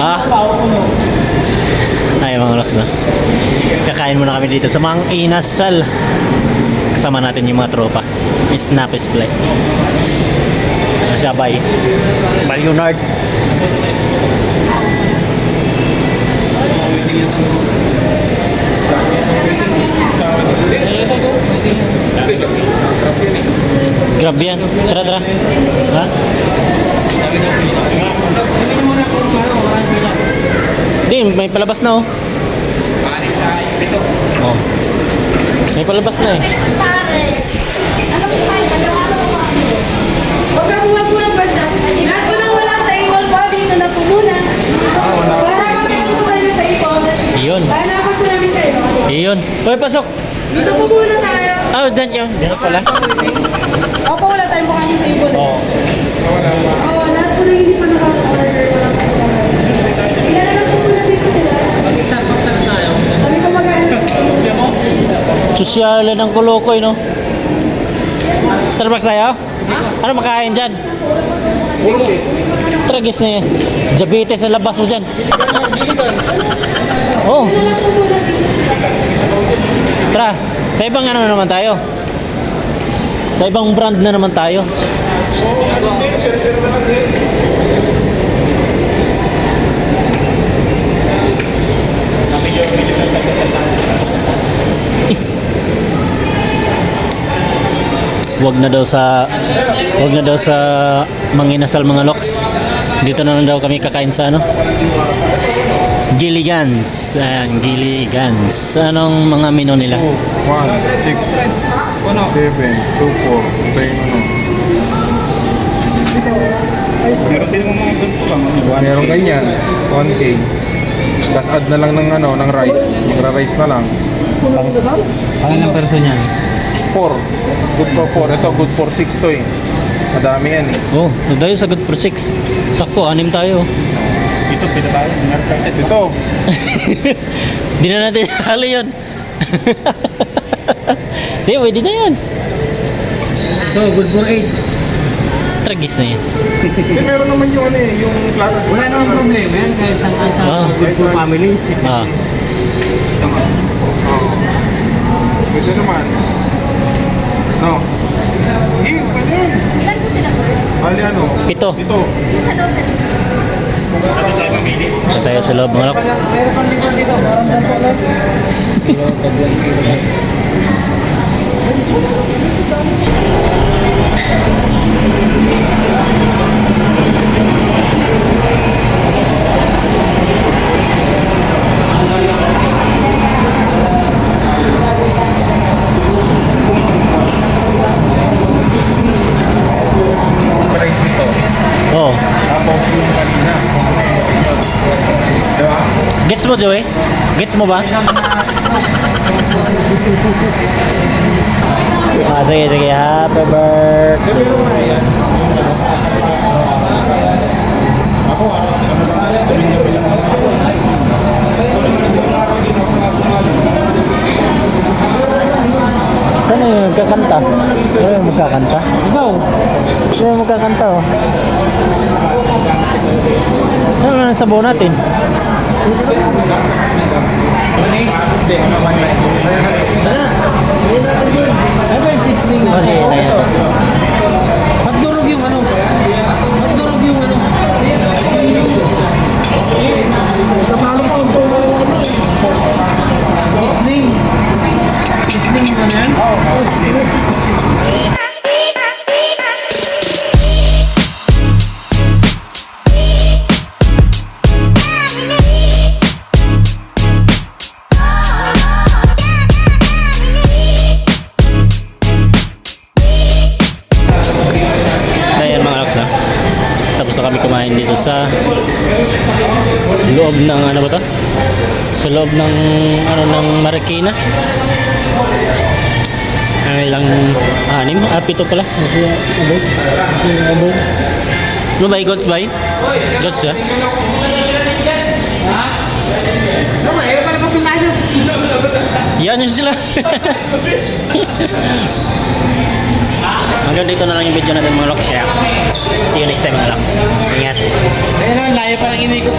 Ha? Ay mga loks na. Kakain muna kami dito sa Mang Inasal. Kasama natin yung mga tropa. Miss Napis Play. Ano siya, bye. Leonard. Grab yan. Tara, tara. Ha? Hindi, may palabas na oh. Oh. May palabas na eh. Huwag ka muna ba siya? Lahat ko nang walang table po, dito na po muna. Para magkakaroon ko kayo ng table. Iyon. Para naman po namin kayo. Iyon. Hoy, pasok. Dito po muna tayo. Ah, dyan yun. Dyan pala. Opo, wala tayong bukaning table. Oo. Oo, lahat po na hindi pa nakaka-order. Walang tayong. Ilan na po muna dito sila. Mag-Starbucks na tayo. Sabi ko mag-ano. Sosyalan ng Kolokoy, no? Starbucks tayo? Ano makain dyan? Tragis na yan. Diabetes sa labas mo dyan. Oh. Tara, sa ibang ano naman tayo? Sa ibang brand na naman tayo. Wag na daw sa Mang Inasal mga loks. Dito na lang daw kami kakain sa ano? Gilligans. Ayan, Gilligans. Anong mga menu nila? 1, 6, 7, 2, 4. Tayo Meron din mga ganito lang. Meron ganyan, 1K. Tapos add na lang ng ano, ng rice. Magra-rice na lang. Ilang person yan? 4. Good for 4. Ito, good for 6 to eh. Madami yan eh. Oh, tayo sa good for 6. Sakto, 6 tayo. Dito, pila tayo. Meron tayo set. Ito, Di na natin halo yun. Sige, pwede na yun. Ito, good for 8. Tragis na yan. meron naman yung ano eh, yung platter. Wala namang problema yan. Kahit sa Ah. good for family. Ah, Isang Oo. Pwede naman. No. Pwede yun. Ilan po sila, sir? Bali ano? 7. Ito. Isa daw na. Ito tayo sa loob mga loks. Meron pang dito dito. Parang dyan po lang. Right dito. Oh. Tapos yung kanina. Diba? Gets mo, Joey? Gets mo ba? Ah, sige, sige. Happy birthday. Saan yung magkakanta? Saan yung magkakanta? Ikaw? Saan yung magkakanta, oh? Saan na sabaw natin? Ano ba yung sisling Oh, sige, na yan. Magdurog yung ano. Magdurog yung ano. Sisling. Sisling mo na yan? Ayan mga loks, ha? Tapos na kami kumain dito sa loob ng ano ba to? Sa loob ng ano ng Marikina. Ang ilang 6, 7 pala. Ano ba? Gods ba? Gods ya? Yan yun sila. Hanggang dito na lang yung video natin mga loks. Kaya see you next time mga loks. Ingat. Ayun lang, layo pa lang inikot.